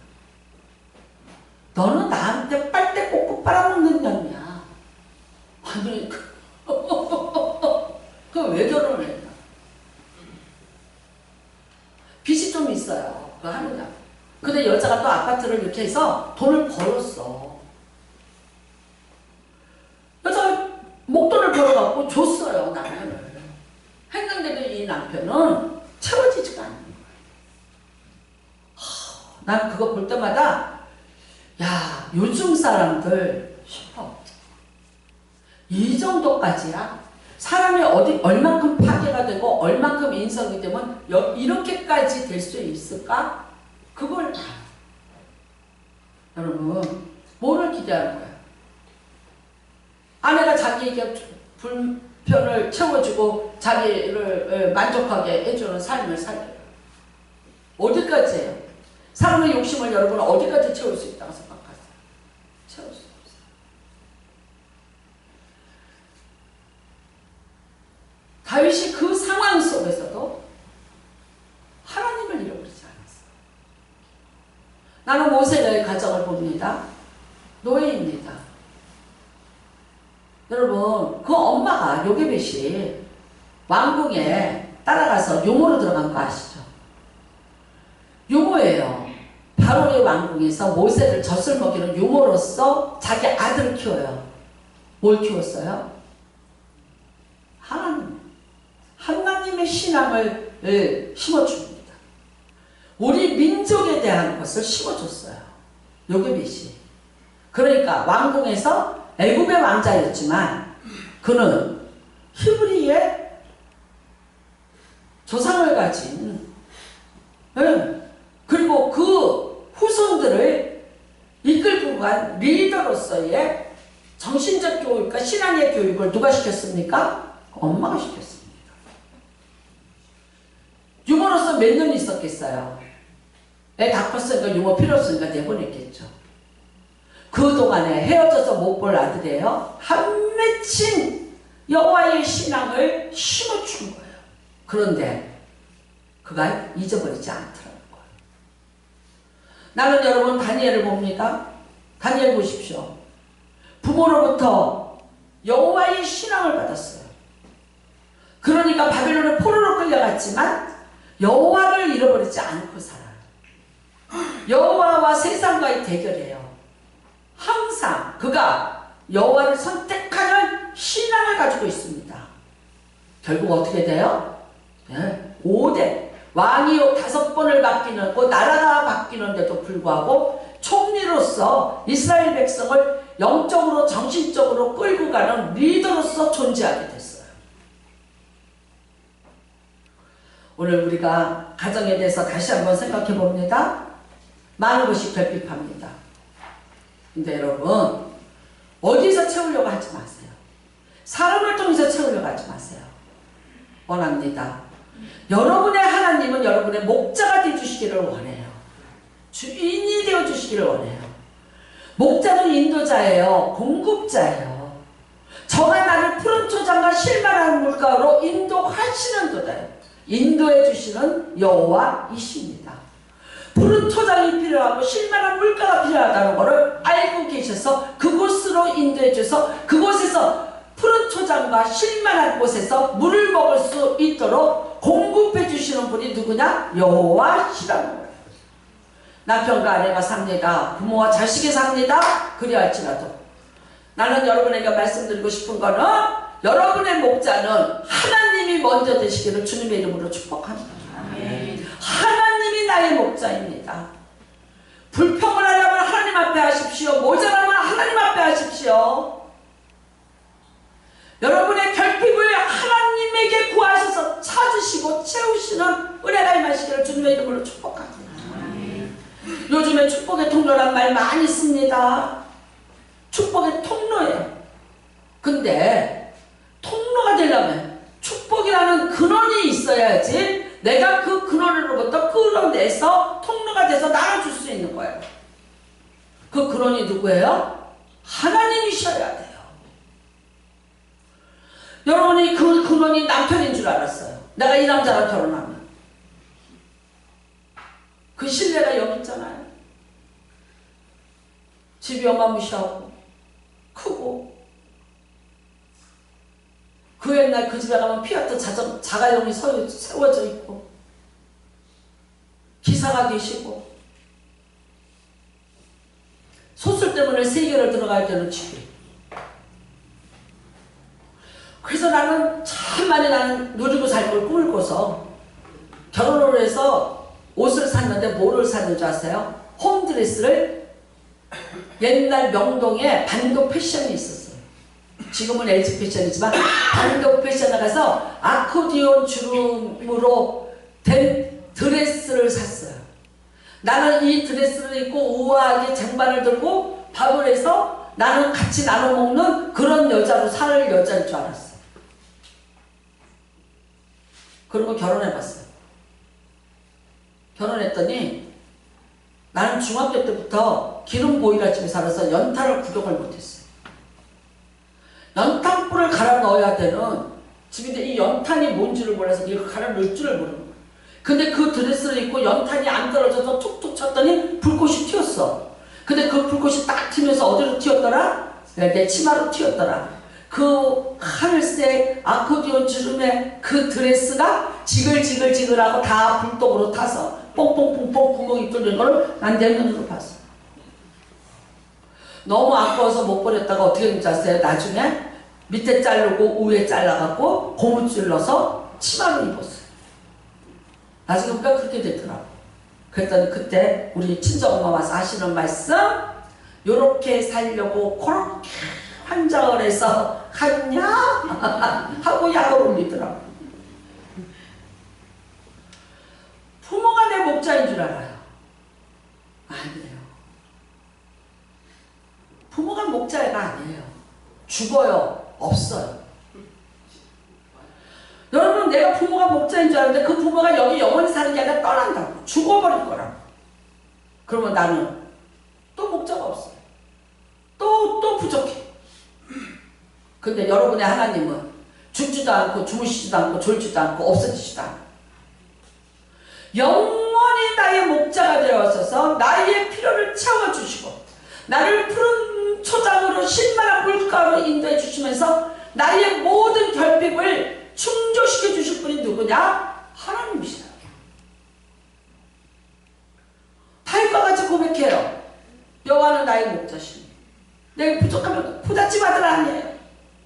너는 나한테 빨대 꽂고 빨아먹는 년이야. 아니 그럼 왜 결혼을 했나? 빚이 좀 있어요. 그거 하느냐. 근데 여자가 또 아파트를 이렇게 해서 돈을 벌었어. 여자가 목돈을 벌어갖고 줬어요, 남편을. 했는데도 이 남편은 채워지지가 않는 거예요. 난 그거 볼 때마다 야, 요즘 사람들 싶어. 이 정도까지야? 사람이 얼만큼 파괴가 되고 얼만큼 인성이 되면 이렇게까지 될 수 있을까? 그걸 봐. 여러분, 뭐를 기대하는 거야? 아내가 자기에게 불편을 채워주고 자기를 만족하게 해주는 삶을 살아요. 어디까지예요? 사람의 욕심을 여러분은 어디까지 채울 수 있다고 생각하세요? 채울 수 없어요. 다윗이 그 상황 속에서도 하나님을 잃어버리지 않았어요. 나는 모세의 가정을 봅니다. 노예입니다. 여러분, 그 엄마가 요게벳이 왕궁에 따라가서 유모로 들어간 거 아시죠? 유모예요. 바로의 왕궁에서 모세를 젖을 먹이는 유모로서 자기 아들을 키워요. 뭘 키웠어요? 하나님의 신앙을 심어줍니다. 우리 민족에 대한 것을 심어줬어요. 요게벳이. 그러니까 왕궁에서 애굽의 왕자였지만 그는 히브리의 조상을 가진 그리고 그 후손들을 이끌고 간 리더로서의 정신적 교육과 신앙의 교육을 누가 시켰습니까? 엄마가 시켰습니다. 유모로서 몇 년 있었겠어요? 애 다 컸으니까 유모 필요 없으니까 내보냈겠죠. 그동안에 헤어져서 못 볼 아들이에요. 한 맺힌 여호와의 신앙을 심어준 거예요. 그런데 그가 잊어버리지 않더라는 거예요. 나는 여러분 다니엘을 봅니다. 다니엘 보십시오. 부모로부터 여호와의 신앙을 받았어요. 그러니까 바벨론의 포로로 끌려갔지만 여호와를 잃어버리지 않고 살아요. 여호와와 세상과의 대결이에요. 항상 그가 여호와를 선택하는 신앙을 가지고 있습니다. 결국 어떻게 돼요? 5대 왕이 5번을 바뀌는 그 나라가 바뀌는데도 불구하고 총리로서 이스라엘 백성을 영적으로 정신적으로 끌고 가는 리더로서 존재하게 됐어요. 오늘 우리가 가정에 대해서 다시 한번 생각해 봅니다. 많은 것이 결핍합니다. 근데 여러분, 어디서 채우려고 하지 마세요. 사람을 통해서 채우려고 하지 마세요. 원합니다. 여러분의 하나님은 여러분의 목자가 되어주시기를 원해요. 주인이 되어주시기를 원해요. 목자는 인도자예요. 공급자예요. 저가 나를 푸른 초장과 실만한 물가로 인도하시는 도다요. 인도해 주시는 여호와이십니다. 푸른 토장이 필요하고 실만한 물가가 필요하다는 것을 알고 계셔서 그곳으로 인도해 주셔서 그곳에서 푸른 토장과 실만한 곳에서 물을 먹을 수 있도록 공급해 주시는 분이 누구냐? 여호와시라는 거예요. 남편과 아내가 삽니다. 부모와 자식이 삽니다. 그리할지라도 나는 여러분에게 말씀드리고 싶은 거는 여러분의 목자는 하나님이 먼저 되시기를 주님의 이름으로 축복합니다. 아멘. 하나님이 나의 목자입니다. 불평을 하려면 하나님 앞에 하십시오. 모자라면 하나님 앞에 하십시오. 여러분의 결핍을 하나님에게 구하셔서 찾으시고 채우시는 은혜가 임하시기를 주님의 이름으로 축복합니다. 아멘. 요즘에 축복의 통로란 말 많이 씁니다. 축복의 통로예요. 근데 통로가 되려면 축복이라는 근원이 있어야지 내가 그 근원으로부터 끌어내서 통로가 돼서 나눠줄 수 있는 거예요. 그 근원이 누구예요? 하나님이셔야 돼요. 여러분이 그 근원이 남편인 줄 알았어요. 내가 이 남자랑 결혼하면. 그 신뢰가 여기 있잖아요. 집이 어마무시하고 크고 그 옛날 그 집에 가면 피아트 자가용이 세워져 있고 기사가 계시고 소술 때문에 세계를 들어가야 되는 집이. 그래서 나는 참 많이 나는 누리고 살 걸 꿈을 꿔서 결혼을 해서 옷을 샀는데 뭐를 샀는 줄 아세요? 홈드레스를 옛날 명동에 반도 패션이 있었어요. 지금은 LG 패션이지만 다른 데 패션에 가서 아코디온 주름으로 된 드레스를 샀어요. 나는 이 드레스를 입고 우아하게 쟁반을 들고 밥을 해서 나는 같이 나눠 먹는 그런 여자로 살 여자일 줄 알았어요. 그리고 결혼해봤어요. 결혼했더니 나는 중학교 때부터 기름 보이라 집에 살아서 연탄을 구경을 못했어요. 연탄불을 갈아 넣어야 되는 집인데 이 연탄이 뭔지를 몰라서 이걸 갈아 넣을 줄을 모르는 거예요. 근데 그 드레스를 입고 연탄이 안 떨어져서 툭툭 쳤더니 불꽃이 튀었어. 근데 그 불꽃이 딱 튀면서 어디로 튀었더라? 내 치마로 튀었더라. 그 하늘색 아코디온 주름의 그 드레스가 지글지글지글하고 다 불독으로 타서 뽕뽕뽕뽕 구멍이 뚫린 걸 난 내 눈으로 봤어. 너무 아까워서 못 버렸다가 어떻게 했는지 아세요? 나중에 밑에 자르고 위에 잘라갖고 고무줄 넣어서 치마를 입었어요. 나중에 보니까 그렇게 되더라고. 그랬더니 그때 우리 친정엄마 와서 하시는 말씀, 요렇게 살려고 그렇게 한장을 해서 갔냐? 하고 약을 올리더라고. 부모가 내 목자인 줄 알아요. 아니에요. 부모가 목자가 아니에요. 죽어요. 없어요. 여러분, 내가 부모가 목자인 줄 알았는데 그 부모가 여기 영원히 사는 게 아니라 떠난다고. 죽어버릴 거라고. 그러면 나는 또 목자가 없어요. 또 부족해. 근데 여러분의 하나님은 죽지도 않고 주무시지도 않고 졸지도 않고 없어지지도 않고 영원히 나의 목자가 되어서 나의 필요를 채워주시고 나를 푸른 초장으로 신만한 물가로 인도해 주시면서 나의 모든 결핍을 충족시켜 주실 분이 누구냐? 하나님이시다. 다윗과 같이 고백해요. 여호와는 나의 목자시니 내가 부족하면 부잣집 아들 아니에요.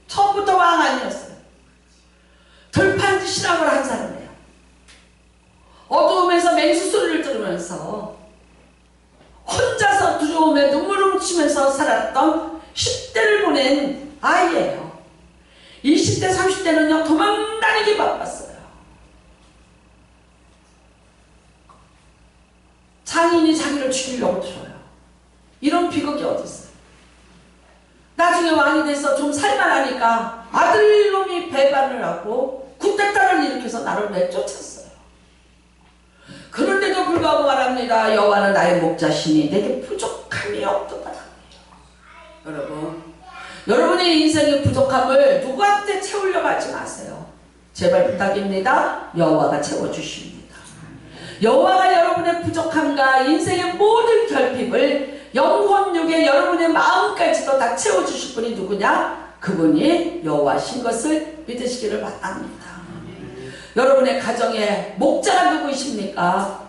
처음부터 왕 아니었어요. 들판지 신앙을 한 사람이에요. 어두움에서 맹수 소리를 들으면서 혼자서 두려움에 눈물을 훔치면서 살았던 10대를 보낸 아이예요. 20대 30대는요 도망다니기 바빴어요. 장인이 자기를 죽이려고 들어요. 이런 비극이 어디 있어요? 나중에 왕이 돼서 좀 살만하니까 아들놈이 배반을 하고 쿠데타를 일으켜서 나를 내쫓았어요. 그런데도 불구하고 말합니다. 여호와는 나의 목자시니 내게 부족함이 없도다. 여러분의 인생의 부족함을 누구한테 채우려고 하지 마세요. 제발 부탁입니다. 여호와가 채워주십니다. 여호와가 여러분의 부족함과 인생의 모든 결핍을 영혼육에 여러분의 마음까지도 다 채워주실 분이 누구냐? 그분이 여호와신 것을 믿으시기를 바랍니다. 여러분의 가정에 목자가 누구이십니까?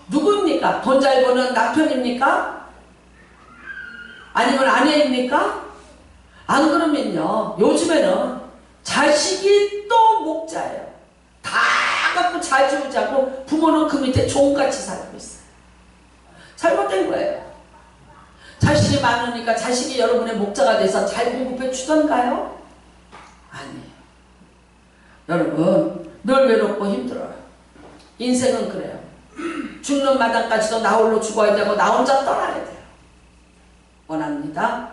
누구입니까? 돈 잘 버는 남편입니까? 아니면 아내입니까? 안 그러면요 요즘에는 자식이 또 목자예요. 다 갖고 잘 지우자고 부모는 그 밑에 종같이 살고 있어요. 잘못된 거예요. 자식이 많으니까 자식이 여러분의 목자가 돼서 잘 공급해 주던가요? 아니에요. 여러분 늘 외롭고 힘들어요. 인생은 그래요. 죽는 마당까지도 나 홀로 죽어야 되고 나 혼자 떠나야 돼요. 원합니다.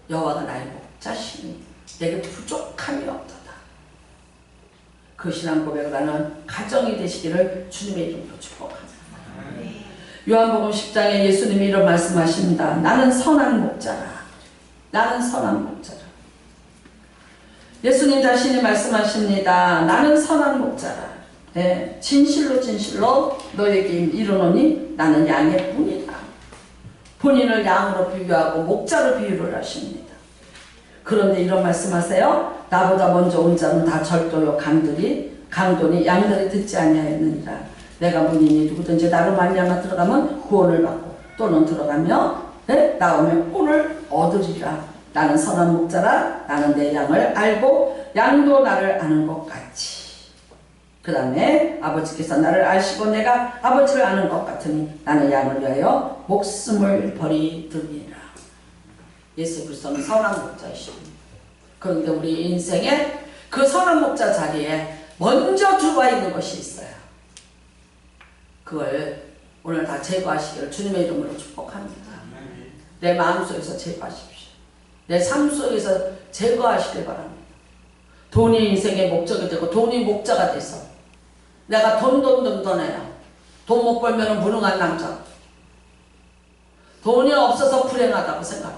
여호와가 나의 목자시니 내게 부족함이 없도다. 그 신앙 고백을 하는 가정이 되시기를 주님의 이름으로 축복합니다. 요한복음 10장에 예수님이 이런 말씀하십니다. 나는 선한 목자라. 나는 선한 목자라. 예수님 자신이 말씀하십니다. 나는 선한 목자라. 네, 진실로 진실로 너에게 이르노니 나는 양의 분이다. 본인을 양으로 비유하고 목자로 비유를 하십니다. 그런데 이런 말씀하세요. 나보다 먼저 온 자는 다 절도요 강도니 양들이 듣지 아니하였느니라. 내가 문이니 누구든지 나로 말미암아 들어가면 구원을 받고 또는 들어가며 나오면 꿀을 얻으리라. 나는 선한 목자라. 나는 내 양을 알고 양도 나를 아는 것 같이. 그 다음에 아버지께서 나를 아시고 내가 아버지를 아는 것 같으니 나는 양을 위하여 목숨을 버리느니라. 예수 그리스도는 선한 목자이십니다. 그런데 우리 인생에 그 선한 목자 자리에 먼저 들어와 있는 것이 있어요. 그걸 오늘 다 제거하시기를 주님의 이름으로 축복합니다. 내 마음속에서 제거하십시오. 내 삶 속에서 제거하시길 바랍니다. 돈이 인생의 목적이 되고 돈이 목자가 돼서 내가 돈 해요. 돈 못 벌면 무능한 남자. 돈이 없어서 불행하다고 생각해.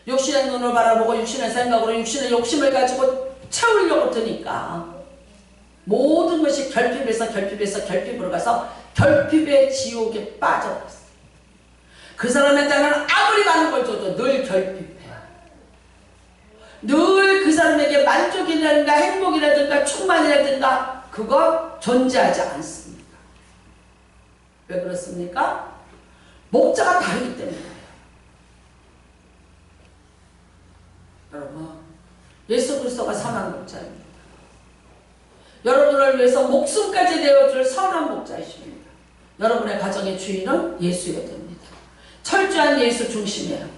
육신의 눈을 바라보고 육신의 생각으로 육신의 욕심을 가지고 채우려고 드니까 모든 것이 결핍에서 결핍으로 가서 결핍의 지옥에 빠져버렸어요. 그 사람의 딸은 아무리 많은 걸 줘도 늘 결핍해요. 늘 그 사람에게 만족이라든가 행복이라든가 충만이라든가 그거 존재하지 않습니다. 왜 그렇습니까? 목자가 다르기 때문이에요. 여러분, 예수 그리스도가 선한 목자입니다. 여러분을 위해서 목숨까지 내어줄 선한 목자이십니다. 여러분의 가정의 주인은 예수여야 됩니다. 철저한 예수 중심이에요.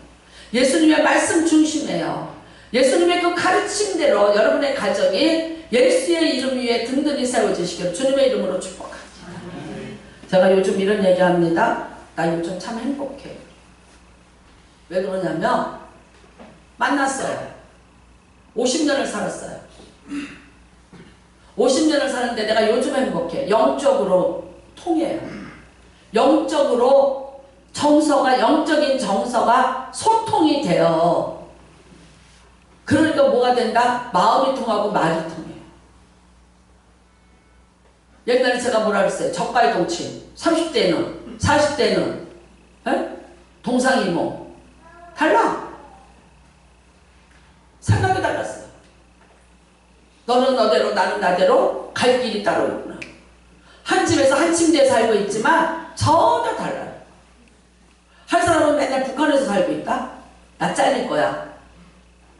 예수님의 말씀 중심이에요. 예수님의 그 가르침대로 여러분의 가정이 예수의 이름 위에 든든히 세워지시기를 주님의 이름으로 축복합니다. 제가 요즘 이런 얘기합니다. 나 요즘 참 행복해. 왜 그러냐면 만났어요. 50년을 살았어요. 50년을 사는데 내가 요즘 행복해. 영적으로 통해요. 영적으로 영적인 정서가 소통이 돼요. 그러니까 뭐가 된다? 마음이 통하고 말이 통해요. 옛날에 제가 뭐라 그랬어요? 적발동침. 30대는, 40대는, 동상이모. 달라. 생각이 달랐어요. 너는 너대로 나는 나대로 갈 길이 따로 있구나. 한 집에서 한 침대에 살고 있지만 전혀 달라요. 한 사람은 맨날 북한에서 살고 있다? 나 잘릴 거야.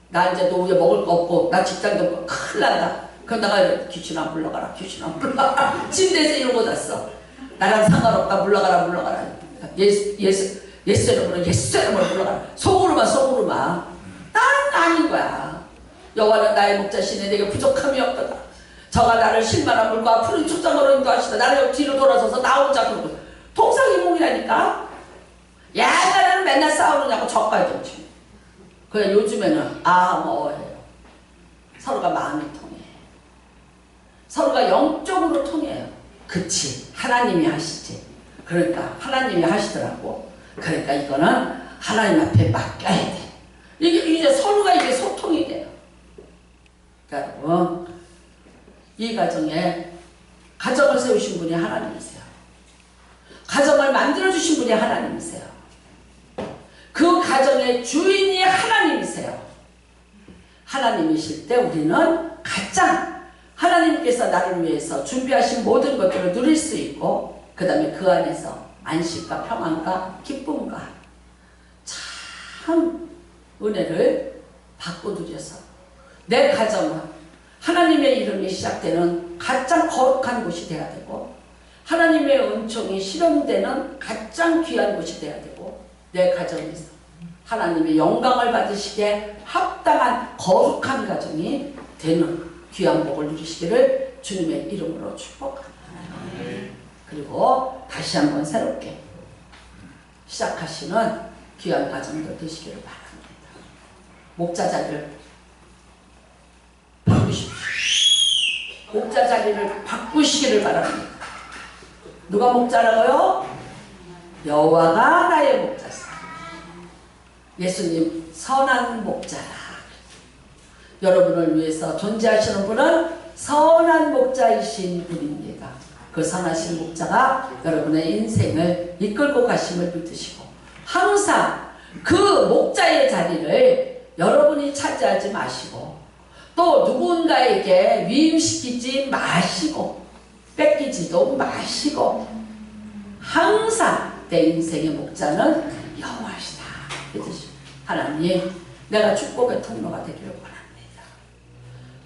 나 이제 노후에 먹을 거 없고 나 직장도 없고 큰일 난다. 그럼 내가 귀신아 물러가라. 귀신아 물러가라. 침대에서 이러고 잤어. 나랑 상관없다. 물러가라. 예수 여러분은 예수 여러분을 물러가라. 속으로만 난 아닌 거야. 여호와는 나의 목자시네. 내게 부족함이 없도다. 저가 나를 실만한 물과 푸른 초장으로 인도하시다. 나를 뒤로 돌아서서 나 혼자 그러고 동상이몽이라니까. 야 나는 맨날 싸우느냐고 적발동침. 그래 요즘에는 해요. 서로가 마음이 통해. 서로가 영적으로 통해요. 그치 하나님이 하시지. 그러니까 하나님이 하시더라고. 그러니까 이거는 하나님 앞에 맡겨야 돼. 이제 서로가 이게 소통이 돼요. 여러분, 이 가정에 가정을 세우신 분이 하나님이세요. 가정을 만들어주신 분이 하나님이세요. 그 가정의 주인이 하나님이세요. 하나님이실 때 우리는 가장 하나님께서 나를 위해서 준비하신 모든 것들을 누릴 수 있고 그 다음에 그 안에서 안식과 평안과 기쁨과 참 은혜를 받고 누려서 내 가정은 하나님의 이름이 시작되는 가장 거룩한 곳이 되어야 되고 하나님의 은총이 실현되는 가장 귀한 곳이 되어야 되고 내 가정에서 하나님의 영광을 받으시기에 합당한 거룩한 가정이 되는 귀한 복을 누리시기를 주님의 이름으로 축복합니다. 그리고 다시 한번 새롭게 시작하시는 귀한 가정들 되시기를 바랍니다. 목자 자리를 바꾸십시오. 목자 자리를 바꾸시기를 바랍니다. 누가 목자라고요? 여호와가 나의 목자사. 예수님 선한 목자라. 여러분을 위해서 존재하시는 분은 선한 목자이신 분입니다. 그 선하신 목자가 여러분의 인생을 이끌고 가심을 믿으시고 항상 그 목자의 자리를 여러분이 차지하지 마시고 또 누군가에게 위임시키지 마시고 뺏기지도 마시고 항상 내 인생의 목자는 여호와시다 믿으시고 하나님 내가 축복의 통로가 되기를 원합니다.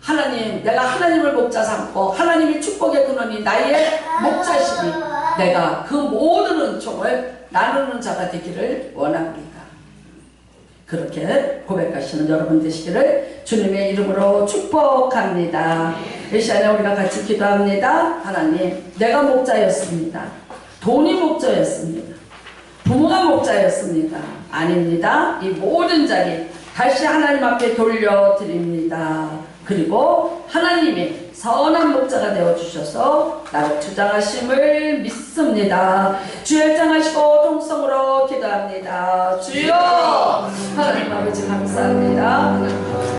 하나님 내가 하나님을 목자 삼고 하나님이 축복의 근원이 나의 목자시니 내가 그 모든 은총을 나누는 자가 되기를 원합니다. 그렇게 고백하시는 여러분 되시기를 주님의 이름으로 축복합니다. 이 시간에 우리가 같이 기도합니다. 하나님, 내가 목자였습니다. 돈이 목자였습니다. 부모가 목자였습니다. 아닙니다. 이 모든 자리 다시 하나님 앞에 돌려드립니다. 그리고 하나님이 선한 목자가 되어주셔서 나를 주장하심을 믿습니다. 주 열장하시고 통성으로 기도합니다. 주여! 하나님 아버지 감사합니다.